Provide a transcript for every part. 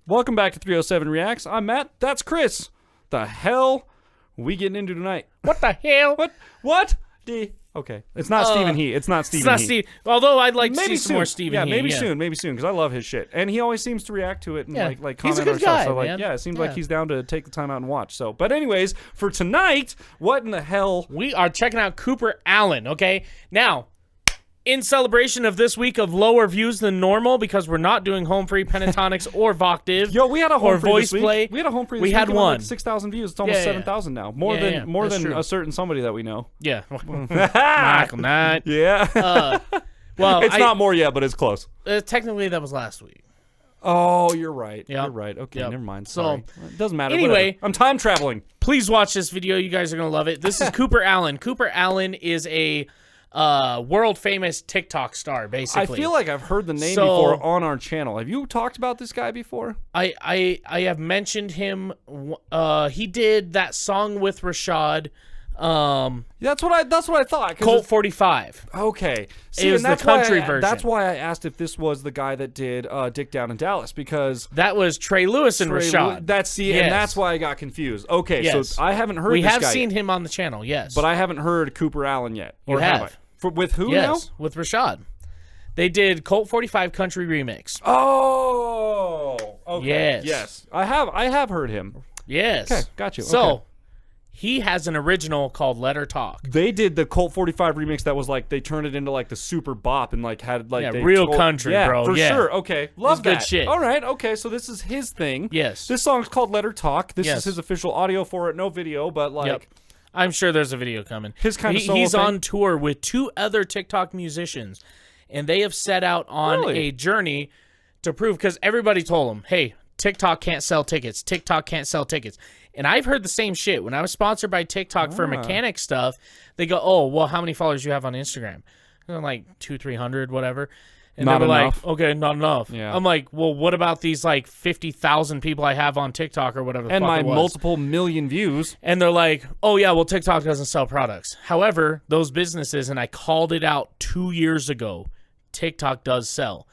Welcome back to 307 Reacts. I'm Matt. That's Chris. The hell we getting into tonight? What the hell? What? Okay. It's not Stephen He. It's not Stephen He. Steve. Although I'd like to see some more Stephen He. Maybe soon, because I love his shit. And he always seems to react to it and like comment he's a good on stuff. guy, So man. it seems like he's down to take the time out and watch. So, but anyways, for tonight, what in the hell? We are checking out Cooper Allen, okay? Now, in celebration of this week of lower views than normal, because we're not doing home free pentatonics or voctive. Yo, we had a home free voice this week. play. We had a home free this we week. had one. Like 6,000 views. It's almost 7,000 now. More than true. a certain somebody that we know. Yeah. Michael Knight. Yeah. Well, it's not more yet, but it's close. Technically, that was last week. Oh, you're right. Yep. You're right. Okay, Yep. never mind. Sorry. It doesn't matter. Anyway, whatever. I'm time traveling. Please watch this video. You guys are going to love it. This is Cooper Allen. Cooper Allen is a world famous TikTok star, basically. I feel like I've heard the name before on our channel. Have you talked about this guy before? I have mentioned him. He did that song with Rashad. That's what I thought. Colt 45. Okay. See, it was the country version. That's why I asked if this was the guy that did Dick Down in Dallas, because that was Trey Lewis and Rashad. And that's why I got confused. Okay, yes. So I haven't heard. We this have guy seen yet, him on the channel. Yes, but I haven't heard Cooper Allen yet. You or have I? With who now? Yes, with Rashad. They did Colt 45 country remix. Oh, okay. Yes. I have heard him. Yes. Okay, got you. So, okay. He has an original called Let Her Talk. They did the Colt 45 remix that was like, they turned it into like the super bop and like had like real country, bro. For sure. Okay. Love that. Good shit. All right. Okay. So this is his thing. Yes. This song's called Let Her Talk. This is his official audio for it. No video, but like. Yep. I'm sure there's a video coming. His kind of solo He's thing? on tour with 2 other TikTok musicians, and they have set out on a journey to prove, because everybody told him, hey, TikTok can't sell tickets. TikTok can't sell tickets. And I've heard the same shit. When I was sponsored by TikTok for mechanic stuff, they go, oh, well, how many followers do you have on Instagram? And I'm like 200-300, whatever. And not they were enough. like, okay, not enough. Yeah. I'm like, well, what about these like 50,000 people I have on TikTok or whatever the and fuck my it was? multiple million views. And they're like, oh, yeah, well, TikTok doesn't sell products. However, those businesses, and I called it out 2 years ago, TikTok does sell.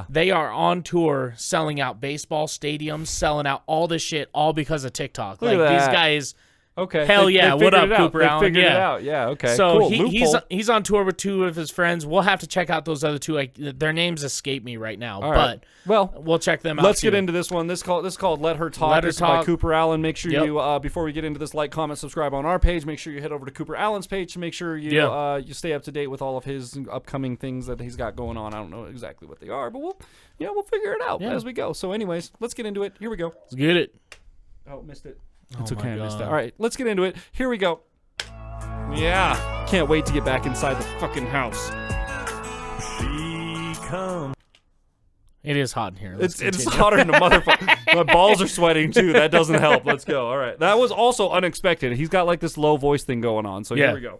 They are on tour selling out baseball stadiums, selling out all this shit, all because of TikTok. Look like, at these that. guys... Okay. Hell yeah. What up, Cooper Allen? They figured it out. Yeah, okay. So cool. he's on tour with 2 of his friends. We'll have to check out those other 2. Their names escape me right now. All right. But well, we'll check them out. Let's get into this one. This is called Let Her Talk. This is by Cooper Allen. Make sure you, before we get into this, like, comment, subscribe on our page. Make sure you head over to Cooper Allen's page to make sure you you stay up to date with all of his upcoming things that he's got going on. I don't know exactly what they are, but we'll figure it out as we go. So anyways, let's get into it. Here we go. Let's get it. Oh, missed it. Oh It's okay, I missed God. that. All right, let's get into it. Here we go. Yeah. Can't wait to get back inside the fucking house. She comes. It is hot in here. Let's It's continue. hotter than a motherfucker. My balls are sweating too. That doesn't help. Let's go. All right. That was also unexpected. He's got like this low voice thing going on. So here we go.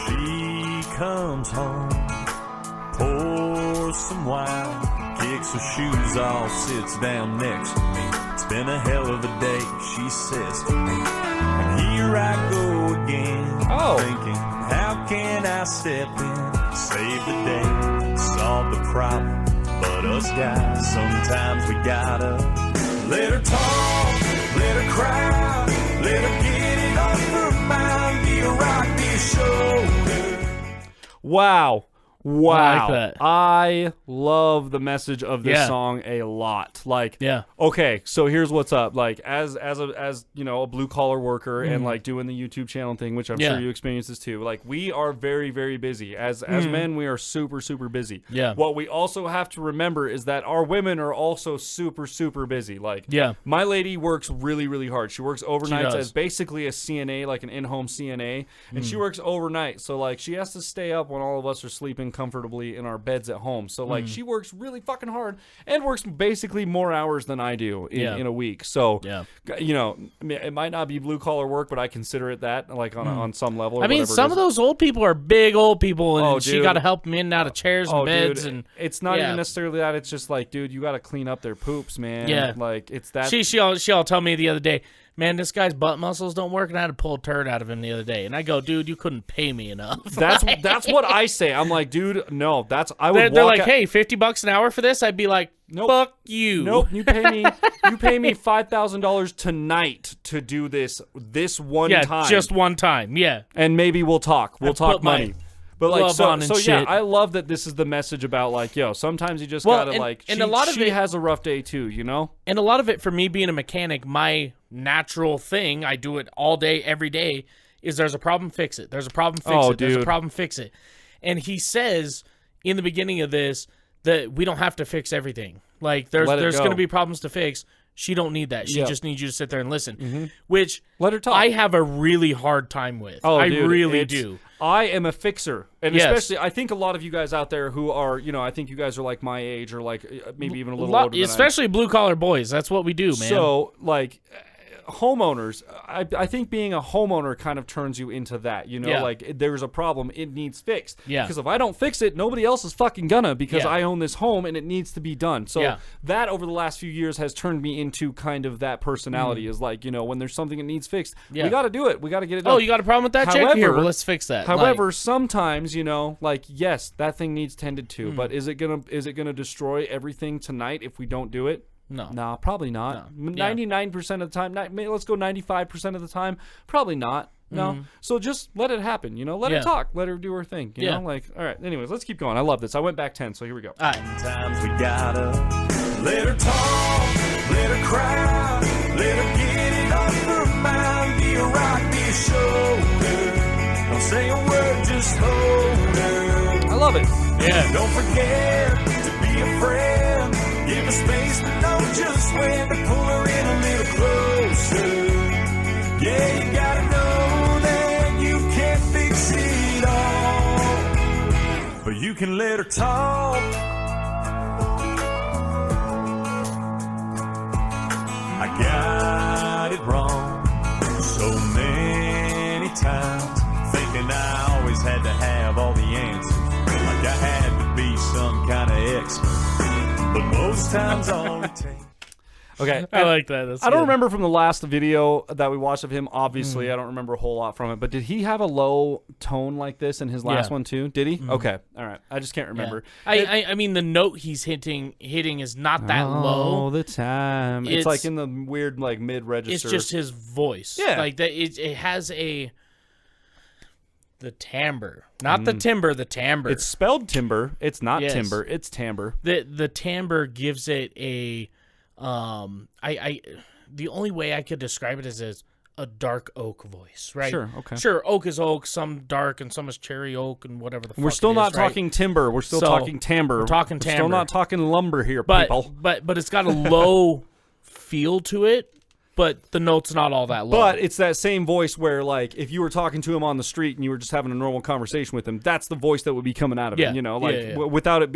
She comes home, pours some wine, kicks her shoes off, sits down next to me. It's been a hell of a day, she says to me. And here I go again, thinking, how can I step in, save the day, solve the problem? But us guys, sometimes we gotta let her talk, let her cry, let her get it off her mind, be a rock, be a shoulder. Wow. Wow. I like that. I love the message of this song a lot. Like, okay, so here's what's up. Like, as you know, a blue collar worker and like doing the YouTube channel thing, which I'm sure you experience this too. Like, we are very, very busy. As men, we are super, super busy. Yeah. What we also have to remember is that our women are also super, super busy. Like, my lady works really, really hard. She works overnights as basically a CNA, like an in-home CNA, and she works overnight. So like, she has to stay up when all of us are sleeping comfortably in our beds at home. So like, she works really fucking hard and works basically more hours than I do in a week. So you know, it might not be blue collar work, but I consider it that, like on some level. Or I mean, some of those old people are big old people, and she dude. got to help them in and out of chairs and beds. Dude, and it's not even necessarily that. It's just like, dude, you got to clean up their poops, man. Yeah, like it's that. She'll tell me the other day, man, this guy's butt muscles don't work, and I had to pull a turd out of him the other day. And I go, dude, you couldn't pay me enough. That's what I say. I'm like, dude, no, they're like, hey, $50 an hour for this? I'd be like, nope. Fuck you. Nope, you pay me $5,000 tonight to do this one time. Yeah, just one time, yeah. And maybe we'll talk. We'll talk money. But like, so yeah, I love that this is the message about like, yo, sometimes you just gotta she has a rough day too, you know? And a lot of it for me being a mechanic, my natural thing, I do it all day, every day, is there's a problem, fix it. There's a problem, fix it. There's a problem, fix it. And he says in the beginning of this that we don't have to fix everything. Like there's going to be problems to fix. She don't need that. She just needs you to sit there and listen, which let her talk. I have a really hard time with. Oh, I dude, really do. I am a fixer. And especially, I think a lot of you guys out there who are, I think you guys are like my age or like maybe even a little older than especially blue-collar boys. That's what we do, man. So, like, homeowners, I think being a homeowner kind of turns you into that, like there's a problem, it needs fixed. Yeah. Because if I don't fix it, nobody else is fucking gonna, because I own this home and it needs to be done. So that over the last few years has turned me into kind of that personality is like, when there's something that needs fixed, we got to do it. We got to get it done. Oh, you got a problem with that chick? Here, well, let's fix that. However, sometimes, like, yes, that thing needs tended to, but is it gonna destroy everything tonight if we don't do it? No, probably not. 99% of the time, let's go 95% of the time, probably not. No. So just let it happen, let her talk, let her do her thing, you know, like, all right, anyways, let's keep going. I love this. I went back 10, so here we go. All right. Sometimes we gotta let her talk, let her cry, let her get it off her mind, be a rock, be a shoulder, don't say a word, just hold her. I love it. Yeah. Don't forget to be a friend. Give her space to know just when to pull her in a little closer. Yeah, you gotta know that you can't fix it all, but you can let her talk. I got it wrong so many times, thinking I always had to have all the answers, like I had to be some kind of expert. But most times all it takes. Okay. I like that. I don't remember from the last video that we watched of him. Obviously, I don't remember a whole lot from it. But did he have a low tone like this in his last one too? Did he? Okay. All right. I just can't remember. Yeah. I mean, the note he's hitting is not that low all the time. It's like in the weird like mid register. It's just his voice. Yeah. Like that. It has the timbre, not the timber. The timbre. It's spelled timber. It's not timber. It's timbre. The timbre gives it a. The only way I could describe it is as a dark oak voice, right? Sure, okay. Sure, oak is oak, some dark and some is cherry oak and whatever the fuck. We're still not right? talking timber. We're still talking timbre. We're talking timbre. Still not talking lumber here, people. But it's got a low feel to it, but the note's not all that low. But it's that same voice where, like, if you were talking to him on the street and you were just having a normal conversation with him, that's the voice that would be coming out of him. Without it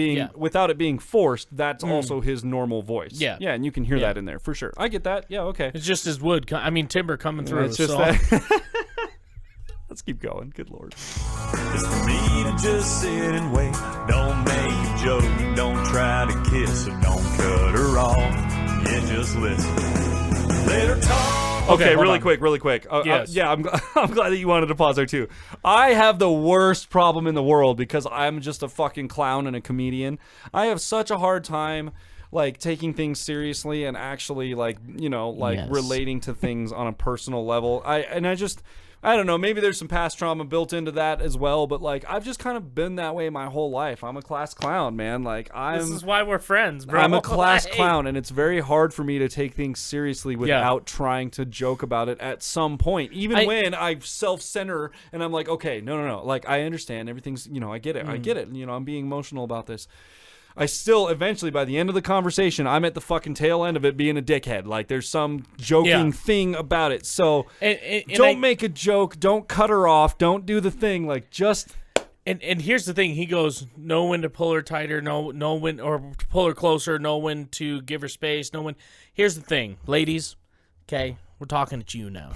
being forced, that's also his normal voice. Yeah, and you can hear that in there for sure. I get that. Yeah, okay. It's just his wood. Timber coming through. It's just that. Let's keep going. Good Lord. It's for me to just sit and wait. Don't make a joke. Don't try to kiss her. Don't cut her off. Yeah, just listen. Let her talk. Okay, really quick. Yes. I'm glad that you wanted to pause there too. I have the worst problem in the world because I'm just a fucking clown and a comedian. I have such a hard time like taking things seriously and actually relating to things on a personal level. I don't know, maybe there's some past trauma built into that as well, but like I've just kind of been that way my whole life. I'm a class clown, man. Like this is why we're friends, bro. I'm a class clown, and it's very hard for me to take things seriously without trying to joke about it at some point. Even when I self-center and I'm like, okay, no. Like I understand everything's, I get it. I get it. I'm being emotional about this. I still, eventually, by the end of the conversation, I'm at the fucking tail end of it being a dickhead. Like, there's some joking thing about it. So, don't make a joke. Don't cut her off. Don't do the thing. Like, just... And here's the thing. He goes, know when to pull her tighter, know when, or pull her closer, know when to give her space, know when... Here's the thing. Ladies, okay, we're talking to you now.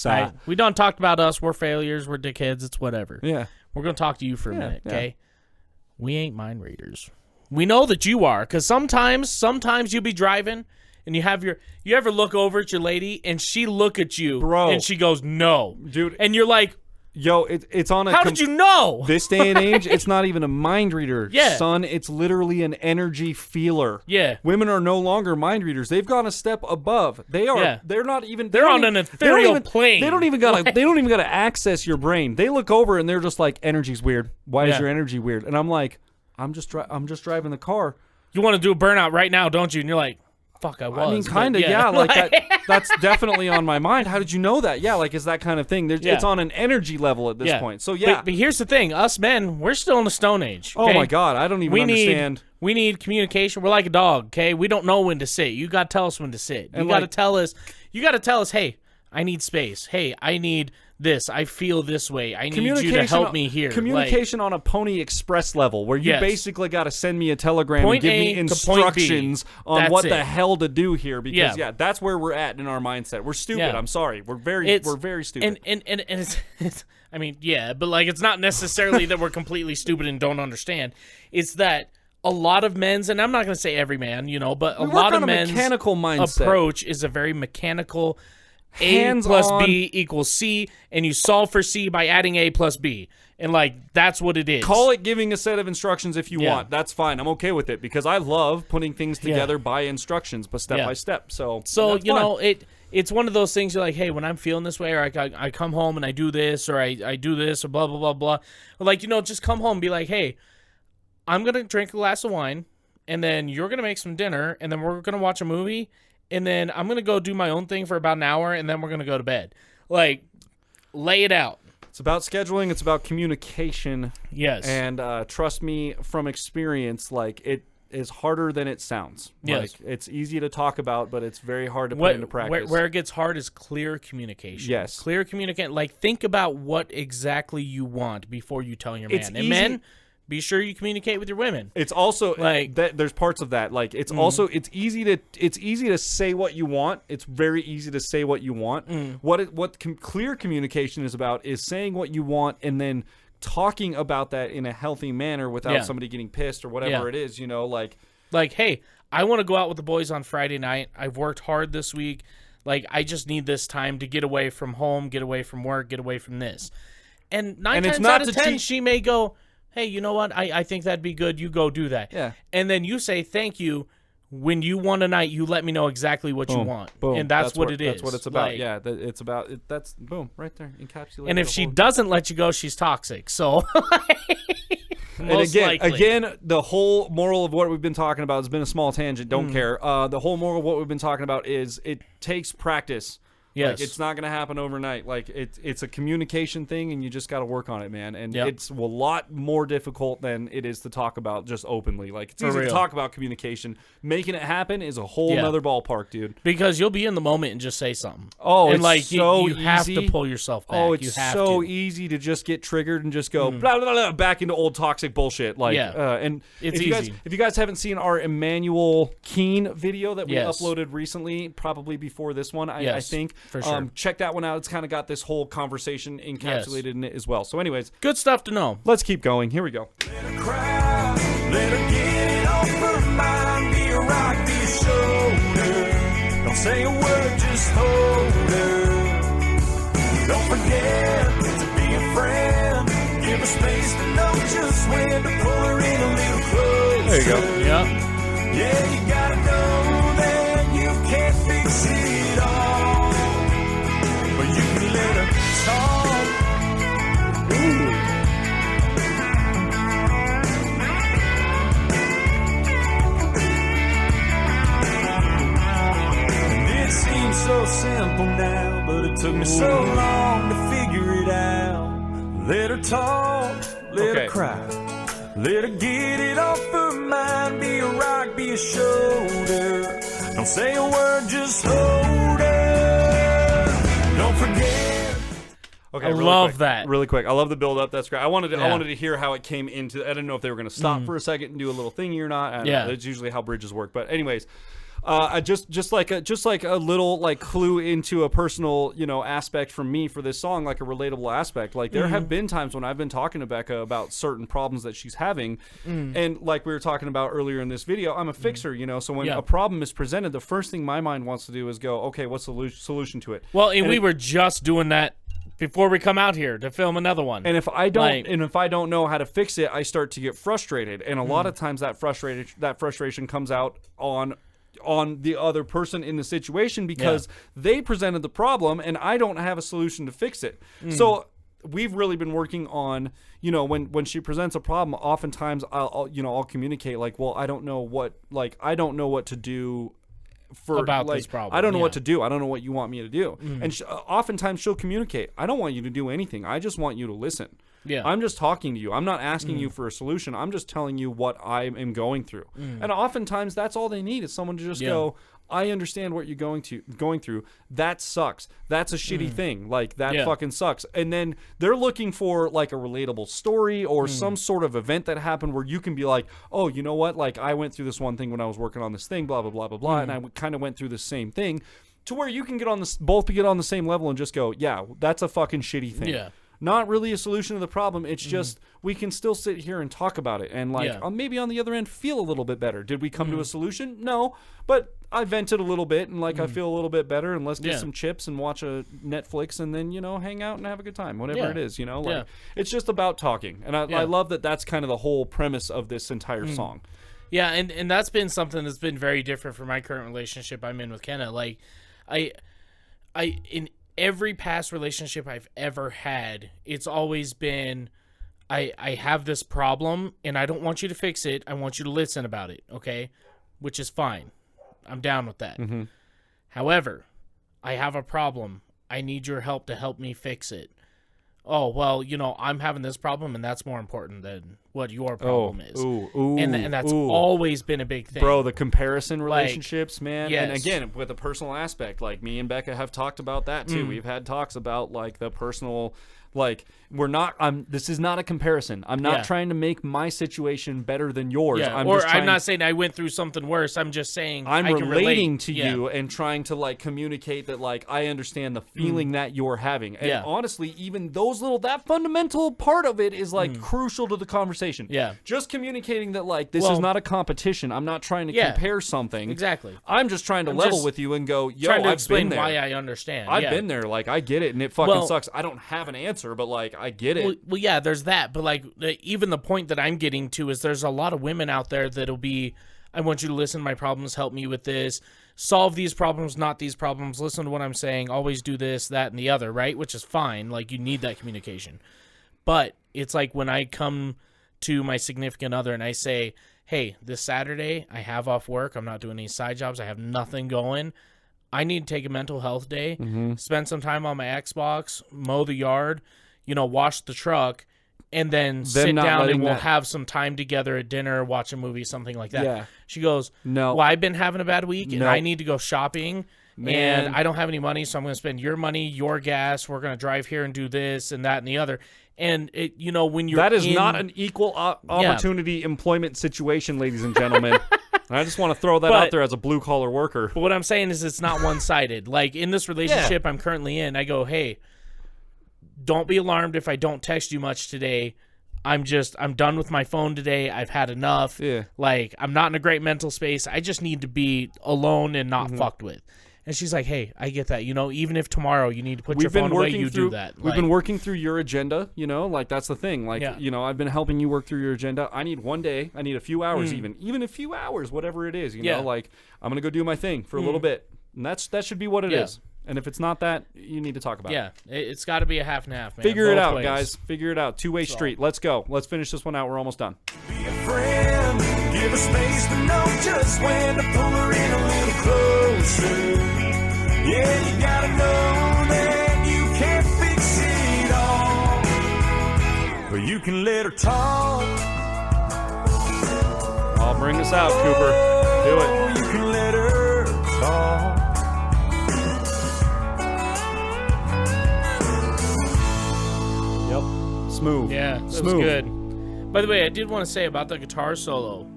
Right? We done talked about us. We're failures. We're dickheads. It's whatever. Yeah. We're going to talk to you for a minute, okay? We ain't mind readers. We know that you are, because sometimes you'll be driving and you ever look over at your lady and she look at you, bro, and she goes, no, dude, and you're like, yo, it's on a. How did you know? This day and age, it's not even a mind reader, son. It's literally an energy feeler. Yeah. Women are no longer mind readers. They've gone a step above. They are. Yeah. They're not even. They're on an ethereal plane. They don't even gotta access your brain. They look over and they're just like, energy's weird. Why is your energy weird? And I'm like, I'm just driving the car. You want to do a burnout right now, don't you? And you're like, fuck, I was. I mean, kind of, yeah. Like that's definitely on my mind. How did you know that? Yeah, like it's that kind of thing. It's on an energy level at this point. So yeah. But here's the thing: us men, we're still in the Stone Age. Okay? Oh my God, I don't even understand. We need communication. We're like a dog. Okay, we don't know when to sit. You got to tell us when to sit. You got to tell us. You got to tell us, hey, I need space. Hey, I need this. I feel this way. I need you to help me here. Communication on a Pony Express level, where you basically got to send me a telegram and give me instructions on what the hell to do here. Because that's where we're at in our mindset. We're stupid. Yeah. I'm sorry. We're very stupid. And it's I mean, yeah, but like it's not necessarily that we're completely stupid and don't understand. It's that a lot of men's, and I'm not going to say every man, but a lot of men's mechanical mindset approach is a very mechanical. A plus B equals C, and you solve for C by adding A plus B. And, that's what it is. Call it giving a set of instructions if you want. That's fine. I'm okay with it because I love putting things together by instructions, but step by step. So it's one of those things you're like, hey, when I'm feeling this way, or I come home and I do this, or I do this, or blah, blah, blah, blah. Or just come home and be like, hey, I'm going to drink a glass of wine, and then you're going to make some dinner, and then we're going to watch a movie, and then I'm going to go do my own thing for about an hour, and then we're going to go to bed. Lay it out. It's about scheduling. It's about communication. Yes. And trust me from experience, it is harder than it sounds. Yes. It's easy to talk about, but it's very hard to put into practice. Where it gets hard is clear communication. Yes. Clear communication. Think about what exactly you want before you tell your man. It's and easy. Men, be sure you communicate with your women. It's also there's parts of that. It's also it's easy to say what you want. It's very easy to say what you want. Clear communication is about is saying what you want and then talking about that in a healthy manner without somebody getting pissed or whatever it is. Hey, I want to go out with the boys on Friday night. I've worked hard this week. I just need this time to get away from home, get away from work, get away from this. And 9 times out of 10, she may go, hey, you know what? I think that'd be good. You go do that. Yeah. And then you say thank you. When you want a night, you let me know exactly what you want. Boom. And that's what it is. That's what it's about. It's about it. That's boom right there. Encapsulated. And if she doesn't let you go, she's toxic. So and again, the whole moral of what we've been talking about has been a small tangent. Don't care. The whole moral of what we've been talking about is it takes practice. Yes. It's not going to happen overnight. It's a communication thing, and you just got to work on it, man. And it's a lot more difficult than it is to talk about just openly. It's easy to talk about communication. Making it happen is a whole nother ballpark, dude. Because you'll be in the moment and just say something. Oh, and it's so easy. You have to pull yourself back. Oh, it's so easy to just get triggered and just go blah, blah, blah, back into old toxic bullshit. And it's easy. If you guys haven't seen our Emmanuel Keen video that we uploaded recently, probably before this one, I think. For sure. Check that one out. It's kind of got this whole conversation encapsulated in it as well. So anyways. Good stuff to know. Let's keep going. Here we go. Let her cry, let her get it off her mind, be a rock, be a shoulder. Don't say a word, just hold her. Don't forget to be a friend. Give her space to know just when to pull her in a little closer. There you go. Yeah, you gotta know that you can't fix it all. But you can let her talk. And it seems so simple now, but it took me so long to figure it out. Let her talk, let her cry, let her get it off her mind. Be a rock, be a shoulder. Don't say a word, just hold her. Don't forget. Okay, I love that. Really quick. I love the build up. That's great. I wanted to hear how it came into. I didn't know if they were going to stop for a second and do a little thingy or not. I don't know. That's usually how bridges work. But anyways, just like a little like clue into a personal, aspect from me for this song, like a relatable aspect. Like there have been times when I've been talking to Becca about certain problems that she's having, and like we were talking about earlier in this video, I'm a fixer, so when a problem is presented, the first thing my mind wants to do is go, okay, what's the solution to it? Well, and we were just doing that before we come out here to film another one. And if I don't know how to fix it, I start to get frustrated, and a lot of times that frustration comes out on the other person in the situation because they presented the problem and I don't have a solution to fix it. So we've really been working on, when she presents a problem, oftentimes I'll communicate like, well, I don't know what to do about this problem. I don't know what to do. I don't know what you want me to do. And oftentimes she'll communicate, I don't want you to do anything. I just want you to listen. Yeah. I'm just talking to you. I'm not asking you for a solution. I'm just telling you what I am going through. And oftentimes that's all they need is someone to just go, I understand what you're going through. That sucks. That's a shitty thing. Like that fucking sucks. And then they're looking for like a relatable story or some sort of event that happened where you can be like, oh, you know what? Like I went through this one thing when I was working on this thing, blah, blah, blah, blah, blah. And I kind of went through the same thing to where you can both get on the same level and just go, yeah, that's a fucking shitty thing. Yeah. Not really a solution to the problem. It's just we can still sit here and talk about it and maybe on the other end feel a little bit better. Did we come to a solution? No, but I vented a little bit and I feel a little bit better, and let's get some chips and watch a Netflix and then hang out and have a good time, whatever it is. It's just about talking, and I love that. That's kind of the whole premise of this entire song. Yeah, and that's been something that's been very different for my current relationship I'm in with Kenna. Like I in every past relationship I've ever had, it's always been, I have this problem and I don't want you to fix it. I want you to listen about it, okay? Which is fine. I'm down with that. However, I have a problem. I need your help to help me fix it. Oh, well, I'm having this problem and that's more important than what your problem is. And that's always been a big thing. Bro, the comparison relationships, man. Yes. And again, with a personal aspect, like me and Becca have talked about that too. We've had talks about like the personal, like this is not a comparison. I'm not trying to make my situation better than yours. Yeah. I'm not saying I went through something worse. I'm just saying I'm relating relate to you and trying to like communicate that like I understand the feeling that you're having. And honestly, even that fundamental part of it is like crucial to the conversation. Yeah. Just communicating that like this is not a competition. I'm not trying to compare something. Exactly. I'm just trying to level with you and go, yo, trying to I've explain been there. why I understand. I've been there. Like I get it, and it fucking sucks. I don't have an answer, but like I get it. Well, yeah, there's that, but like even the point that I'm getting to is there's a lot of women out there that'll be, I want you to listen to my problems, help me with this, solve these problems, not these problems, listen to what I'm saying, always do this, that, and the other, right? Which is fine. Like you need that communication. But it's like when I come to my significant other and I say, hey, this Saturday I have off work, I'm not doing any side jobs, I have nothing going, I need to take a mental health day, spend some time on my Xbox, mow the yard, wash the truck, and then sit down and we'll have some time together at dinner, watch a movie, something like that. Yeah. She goes, no. Well, I've been having a bad week, and I need to go shopping, and I don't have any money, so I'm going to spend your money, your gas, we're going to drive here and do this and that and the other. And, when you're that is not an equal opportunity employment situation, ladies and gentlemen. I just want to throw that out there as a blue-collar worker. But what I'm saying is it's not one-sided. Like, in this relationship I'm currently in, I go, hey, don't be alarmed if I don't text you much today. I'm done with my phone today. I've had enough. Yeah. Like, I'm not in a great mental space. I just need to be alone and not fucked with. And she's like, hey, I get that. Even if tomorrow you need to put your phone away, you do that. We've been working through your agenda, like that's the thing. Like, I've been helping you work through your agenda. I need one day. I need a few hours even a few hours, whatever it is, know, like I'm going to go do my thing for a little bit. And that should be what it is. And if it's not that, you need to talk about it. Yeah, it's got to be a half and half, man. Figure it out, guys. Figure it out. Two-way street. Let's go. Let's finish this one out. We're almost done. Be a friend. Give her space to know just when to pull her in a little closer. Yeah, you gotta know that you can't fix it all, but you can let her talk. I'll bring us out, Cooper. Do it. You can let her talk. Smooth. Yeah, that was good. By the way, I did want to say about the guitar solo.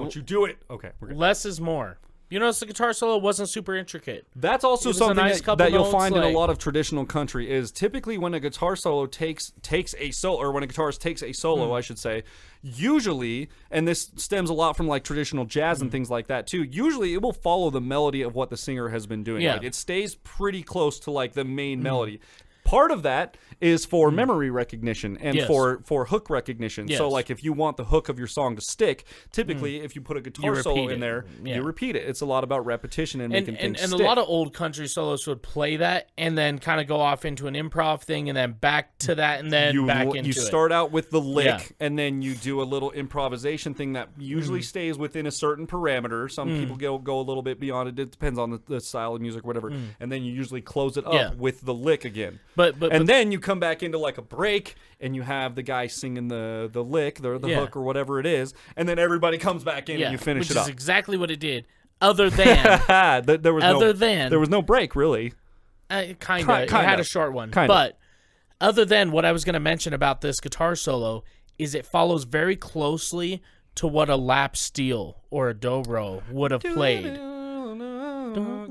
Don't you do it. Okay, we're good. Less is more. You notice the guitar solo wasn't super intricate. That's also something that you'll find in a lot of traditional country is typically when a guitar solo takes a solo, or when a guitarist takes a solo, I should say, usually, and this stems a lot from like traditional jazz and things like that too, usually it will follow the melody of what the singer has been doing. Yeah. Like it stays pretty close to like the main melody. Part of that is for memory recognition and for hook recognition. Yes. So, like, if you want the hook of your song to stick, typically, if you put a guitar solo in there, you repeat it. It's a lot about repetition and making things stick. And a lot of old country solos would play that and then kind of go off into an improv thing and then back to that and then back into it. You start out with the lick and then you do a little improvisation thing that usually stays within a certain parameter. Some people go a little bit beyond it. It depends on the style of music or whatever. And then you usually close it up with the lick again. But then you come back into like a break and you have the guy singing the lick, the hook or whatever it is, and then everybody comes back in and you finish it up. Which is exactly what it did. Other than there was no break really. Kind of. It had a short one. But other than what I was going to mention about this guitar solo is it follows very closely to what a lap steel or a dobro would have played.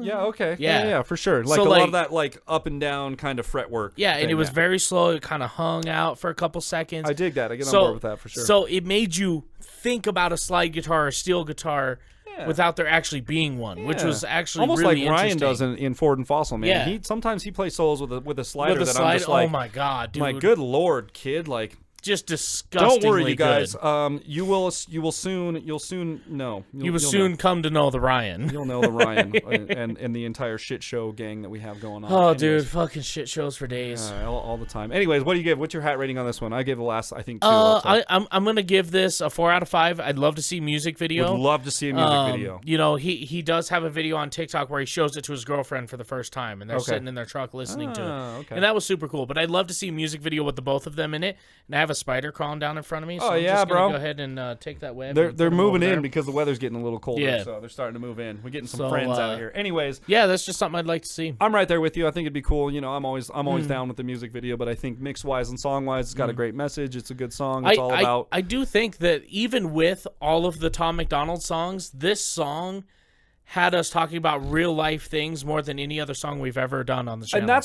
Yeah, okay. Yeah, for sure. Like so, a lot of that like up and down kind of fretwork. Yeah, and it was very slow. It kind of hung out for a couple seconds. I dig that. I get on board with that for sure. So it made you think about a slide guitar or steel guitar without there actually being one, which was actually almost really like Ryan does in Ford and Fossil, man. Yeah. Sometimes he plays solos with a slider I'm just like, oh my god, dude. My good lord, kid, like just disgustingly Don't worry, you guys. Good. You will soon know. You will soon come to know the Ryan. You'll know the Ryan and the entire shit show gang that we have going on. Oh, anyways. Dude, fucking shit shows for days. All the time. Anyways, what do you give? What's your hat rating on this one? I gave the last, I think, 2. I'm gonna give this a 4 out of 5. I'd love to see music video. Would love to see a music video. You know, he does have a video on TikTok where he shows it to his girlfriend for the first time, and they're sitting in their truck listening to it. Okay. And that was super cool. But I'd love to see a music video with the both of them in it. And I have a spider crawling down in front of me, so I'm just gonna go ahead and take that web. They're moving in because the weather's getting a little colder, so they're starting to move in. We're getting some friends out here. Anyways, that's just something I'd like to see. I'm right there with you. I think it'd be cool. You know, I'm always down with the music video, but I think mix wise and song wise, it's got a great message. It's a good song. It's all about. I do think that even with all of the Tom McDonald songs, this song had us talking about real life things more than any other song we've ever done on the channel. And I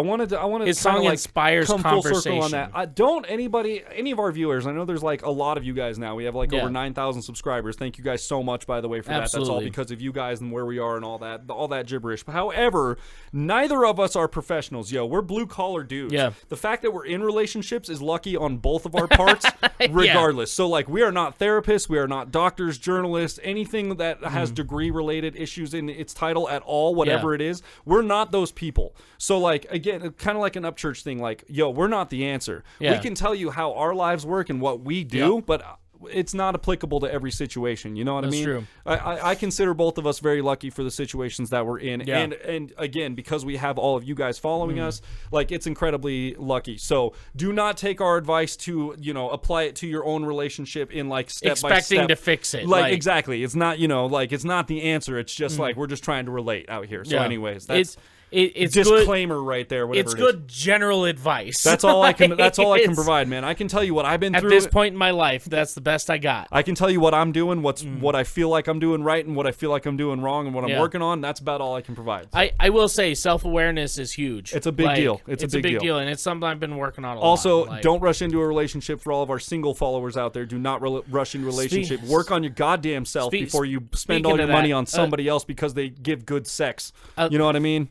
wanted his song like inspires come conversation. Full circle on that. Any of our viewers, I know there's like a lot of you guys now. We have like over 9,000 subscribers. Thank you guys so much, by the way, for that. That's all because of you guys and where we are and all that gibberish. But however, neither of us are professionals. We're blue collar dudes. Yeah. The fact that we're in relationships is lucky on both of our parts, regardless. So like, we are not therapists, we are not doctors, journalists, anything that has degree related issues in its title at all, whatever it is. We're not those people. So like, again, kind of like an Upchurch thing, like, we're not the answer. We can tell you how our lives work and what we do, but it's not applicable to every situation. You know what I mean? True. I consider both of us very lucky for the situations that we're in. Yeah. And again, because we have all of you guys following us, like, it's incredibly lucky. So do not take our advice to, apply it to your own relationship in like step by step. Expecting to fix it. Like exactly. It's not, it's not the answer. It's just like, we're just trying to relate out here. So anyways, that's... It's disclaimer good, right there. Whatever it's good general advice. That's all I can. That's all I can provide, man. I can tell you what I've been through at this point in my life. That's the best I got. I can tell you what I'm doing, what I feel like I'm doing right, and what I feel like I'm doing wrong, and what I'm working on. That's about all I can provide. So. I will say self-awareness is huge. It's a big deal. It's a big deal, and it's something I've been working on a lot. Also, don't rush into a relationship. For all of our single followers out there, do not rush into a relationship. Work on your goddamn self before you spend all your money on somebody else because they give good sex. You know what I mean?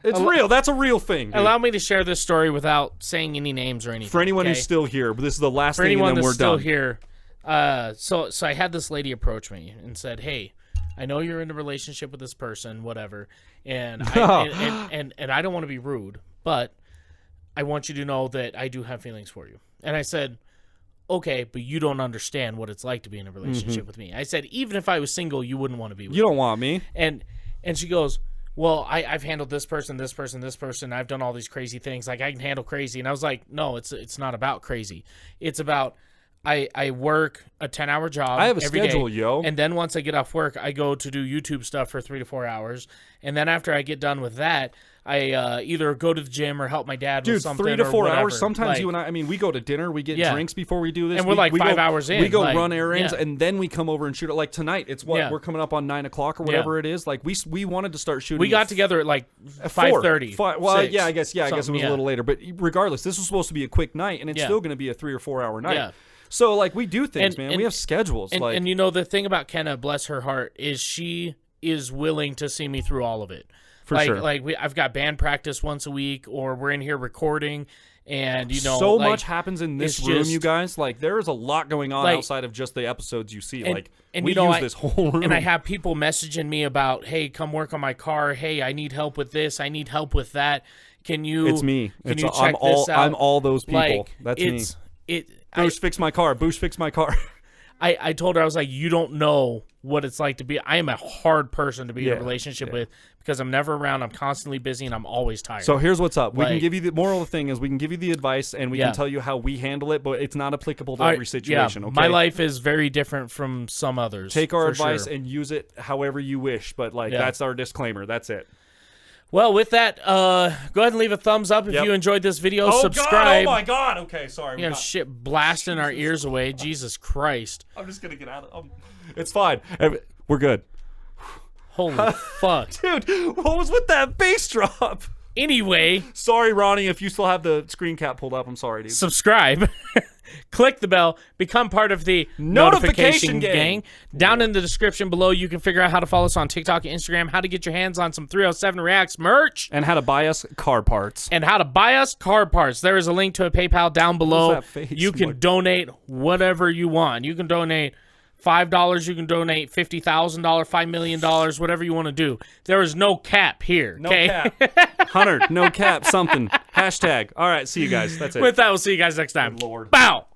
It's real. That's a real thing. Dude. Allow me to share this story without saying any names or anything. For anyone who's still here, but this is the last thing, and then we're done. For anyone that's still here, so I had this lady approach me and said, "Hey, I know you're in a relationship with this person, whatever, and I don't want to be rude, but I want you to know that I do have feelings for you." And I said, "Okay, but you don't understand what it's like to be in a relationship with me." I said, "Even if I was single, you wouldn't want to be with me." You don't want me. And she goes, "Well, I've handled this person. I've done all these crazy things. Like, I can handle crazy." And I was like, "No, it's not about crazy. It's about I work a 10-hour job. I have a every schedule, day, yo. And then once I get off work, I go to do YouTube stuff for 3 to 4 hours. And then after I get done with that, I either go to the gym or help my dad with something. 3 to 4 hours. Sometimes you and I mean, we go to dinner, we get drinks before we do this. And we're like 5 hours in. We go run errands, and then we come over and shoot it. Like tonight, it's we're coming up on 9 o'clock or whatever it is. Like we wanted to start shooting. We got together at like 5:30. Well, 6, I guess it was a little later. But regardless, this was supposed to be a quick night, and it's still going to be a 3 or 4 hour night. Yeah. So, like, we do things, man. We have schedules. And the thing about Kenna, bless her heart, is she is willing to see me through all of it. For sure. I've got band practice once a week, or we're in here recording, and, so much happens in this room, you guys. Like, there is a lot going on outside of just the episodes you see. And we use this whole room. And I have people messaging me about, hey, come work on my car. Hey, I need help with this. I need help with that. Can you? It's me. Can you check this out? I'm all those people. That's me. Boosh, fix my car. Boosh, fix my car. I told her, I was like, you don't know what it's like to be. I am a hard person to be in a relationship with because I'm never around. I'm constantly busy and I'm always tired. So here's what's up. We can give you the moral of the thing is we can give you the advice and we can tell you how we handle it, but it's not applicable to every situation. Okay? My life is very different from some others. Take our advice and use it however you wish, but that's our disclaimer. That's it. Well, with that, go ahead and leave a thumbs up if you enjoyed this video. Subscribe. God, oh my God. Okay, sorry. We have shit blasting our ears away. Jesus Christ. I'm just going to get out of it. It's fine. We're good. Holy fuck. Dude, what was with that bass drop? Anyway. Sorry, Ronnie, if you still have the screen cap pulled up. I'm sorry, dude. Subscribe. Click the bell. Become part of the notification gang. Down in the description below, you can figure out how to follow us on TikTok and Instagram, how to get your hands on some 307 Reacts merch. And how to buy us car parts. There is a link to a PayPal down below. You can donate whatever you want. You can donate $5, you can donate $50,000, $5 million, whatever you want to do. There is no cap here. No cap. Hunter, no cap, something. Hashtag. All right, see you guys. That's it. With that, we'll see you guys next time. Good Lord. Bow.